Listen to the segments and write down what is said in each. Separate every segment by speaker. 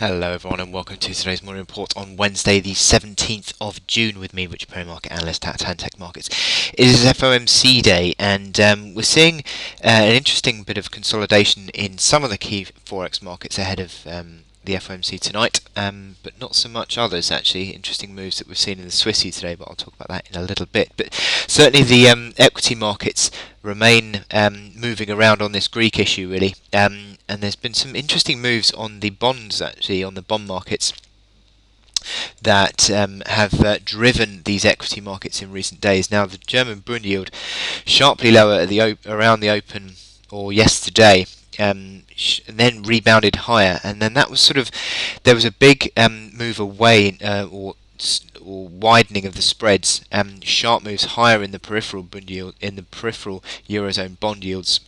Speaker 1: Hello everyone and welcome to today's morning report on Wednesday the 17th of June with me, Rich Perry Market Analyst at Tech Markets. It is FOMC day and we're seeing an interesting bit of consolidation in some of the key forex markets ahead of the FOMC tonight, but not so much others actually. Interesting moves that we've seen in the Swissy today, but I'll talk about that in a little bit. But certainly the equity markets remain moving around on this Greek issue really, and there's been some interesting moves on the bonds actually, on the bond markets that have driven these equity markets in recent days. Now the German Bund yield sharply lower at around the open or yesterday, and then rebounded higher, and then that was there was a big move away or widening of the spreads, sharp moves higher in the peripheral bond yield, in the peripheral Eurozone bond yields,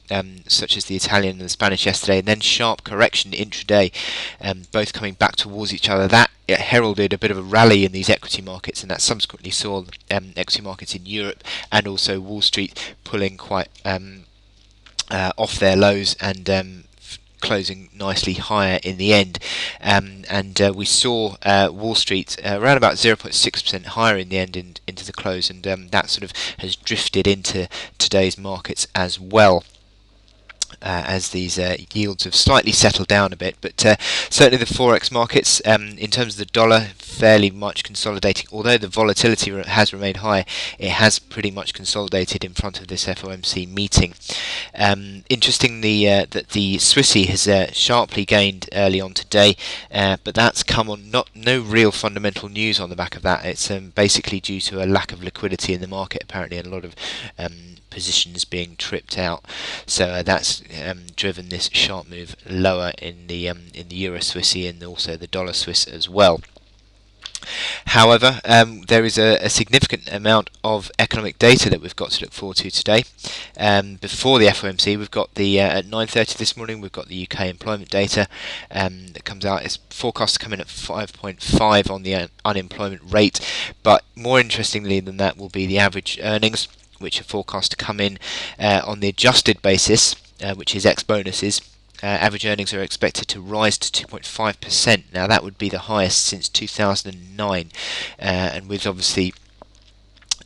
Speaker 1: such as the Italian and the Spanish yesterday, and then sharp correction intraday, both coming back towards each other. That heralded a bit of a rally in these equity markets, and that subsequently saw equity markets in Europe and also Wall Street pulling quite off their lows and closing nicely higher in the end, and we saw Wall Street around about 0.6% higher in the end into the close, and that has drifted into today's markets as well. As these yields have slightly settled down a bit, but certainly the forex markets, in terms of the dollar, fairly much consolidating. Although the volatility has remained high, it has pretty much consolidated in front of this FOMC meeting. Interestingly, that the Swissy has sharply gained early on today, but that's come on no real fundamental news on the back of that. It's basically due to a lack of liquidity in the market apparently, and a lot of positions being tripped out. So that's driven this sharp move lower in the Euro Swissy and also the dollar Swiss as well. However, there is a significant amount of economic data that we've got to look forward to today. Before the FOMC, we've got at 9:30 this morning, we've got the UK employment data that comes out. It's forecast to come in at 5.5 on the unemployment rate, but more interestingly than that will be the average earnings, which are forecast to come in on the adjusted basis, which is ex bonuses. Average earnings are expected to rise to 2.5%. Now that would be the highest since 2009, and with obviously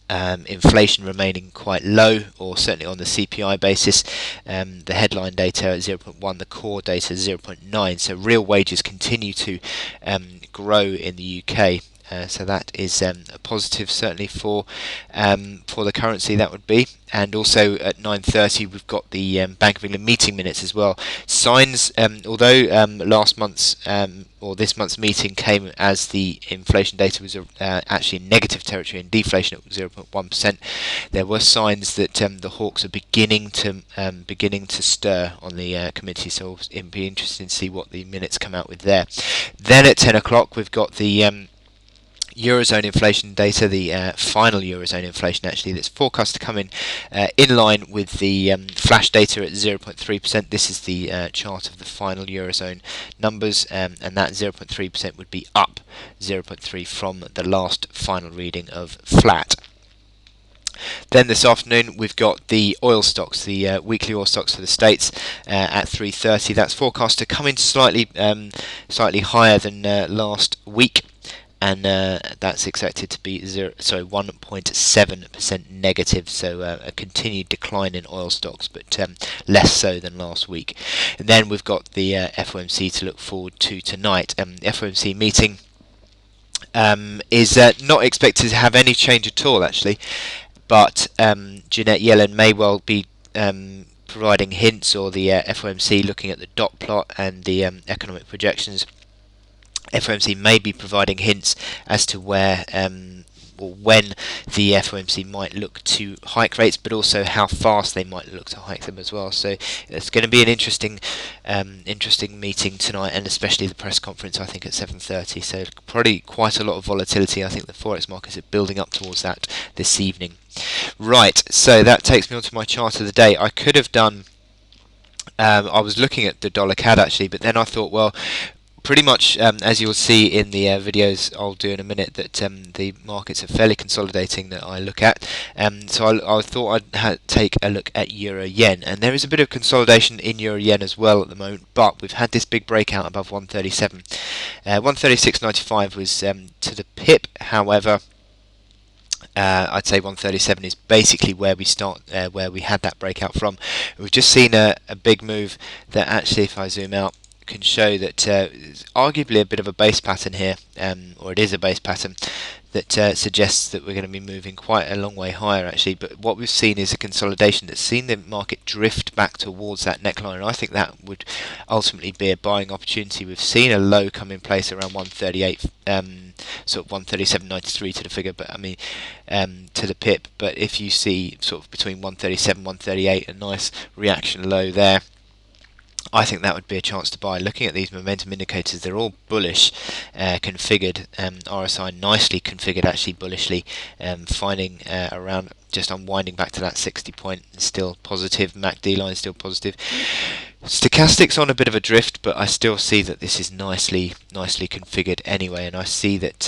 Speaker 1: inflation remaining quite low, or certainly on the CPI basis, the headline data at 0.1, the core data 0.9. So real wages continue to grow in the UK. So that is a positive certainly for the currency, that would be. And also at 9:30 we've got the Bank of England meeting minutes as well. Signs, although last month's or this month's meeting came as the inflation data was actually in negative territory and deflation at 0.1%, there were signs that the hawks are beginning to stir on the committee. So it'll be interesting to see what the minutes come out with there. Then at 10 o'clock we've got the Eurozone inflation data, the final Eurozone inflation actually, that's forecast to come in line with the flash data at 0.3%. This is the chart of the final Eurozone numbers, and that 0.3% would be up 0.3 from the last final reading of flat. Then this afternoon we've got the oil stocks, the weekly oil stocks for the States at 3:30. That's forecast to come in slightly higher than last week, and that's expected to be 1.7% negative, so a continued decline in oil stocks, but less so than last week. And then we've got the FOMC to look forward to tonight. FOMC meeting is not expected to have any change at all actually, but Janet Yellen may well be providing hints, or the FOMC looking at the dot plot and the economic projections. FOMC may be providing hints as to where or when the FOMC might look to hike rates, but also how fast they might look to hike them as well. So it's going to be an interesting meeting tonight, and especially the press conference I think at 7:30. So probably quite a lot of volatility. I think the forex markets are building up towards that this evening. Right, so that takes me on to my chart of the day. I could have done. I was looking at the dollar CAD actually, but then I thought, well, pretty much, as you'll see in the videos I'll do in a minute, that the markets are fairly consolidating that I look at. So I thought I'd take a look at Euro Yen, and there is a bit of consolidation in Euro Yen as well at the moment, but we've had this big breakout above 137, 136.95 was to the pip. However, I'd say 137 is basically where we start, where we had that breakout from. We've just seen a big move that actually, if I zoom out, can show that it's arguably a bit of a base pattern here, or it is a base pattern that suggests that we're going to be moving quite a long way higher actually. But what we've seen is a consolidation that's seen the market drift back towards that neckline, and I think that would ultimately be a buying opportunity. We've seen a low come in place around 138, sort of 137.93 to the figure, but I mean to the pip. But if you see sort of between 137 138 a nice reaction low there, I think that would be a chance to buy. Looking at these momentum indicators, they're all bullish configured. RSI nicely configured, actually bullishly, finding around just unwinding back to that 60 point, still positive. MACD line still positive. Stochastics on a bit of a drift, but I still see that this is nicely configured anyway, and I see that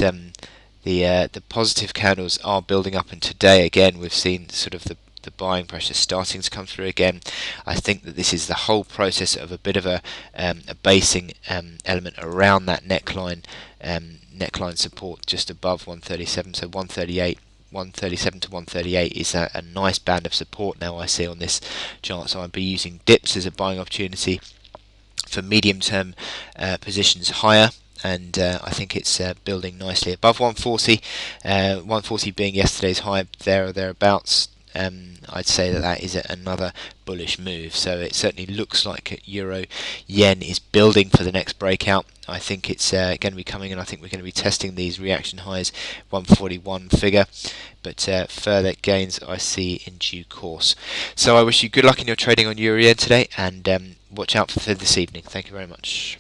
Speaker 1: the positive candles are building up, and today again we've seen sort of the buying pressure starting to come through again. I think that this is the whole process of a bit of a basing element around that neckline support just above 137, so 138. 137 to 138 is a nice band of support now I see on this chart, so I'll be using dips as a buying opportunity for medium term positions higher, and I think it's building nicely above 140, 140 being yesterday's high there or thereabouts. I'd say that is another bullish move. So it certainly looks like Euro Yen is building for the next breakout. I think it's going to be coming, and I think we're going to be testing these reaction highs, 141 figure. But further gains I see in due course. So I wish you good luck in your trading on Euro Yen today, and watch out for this evening. Thank you very much.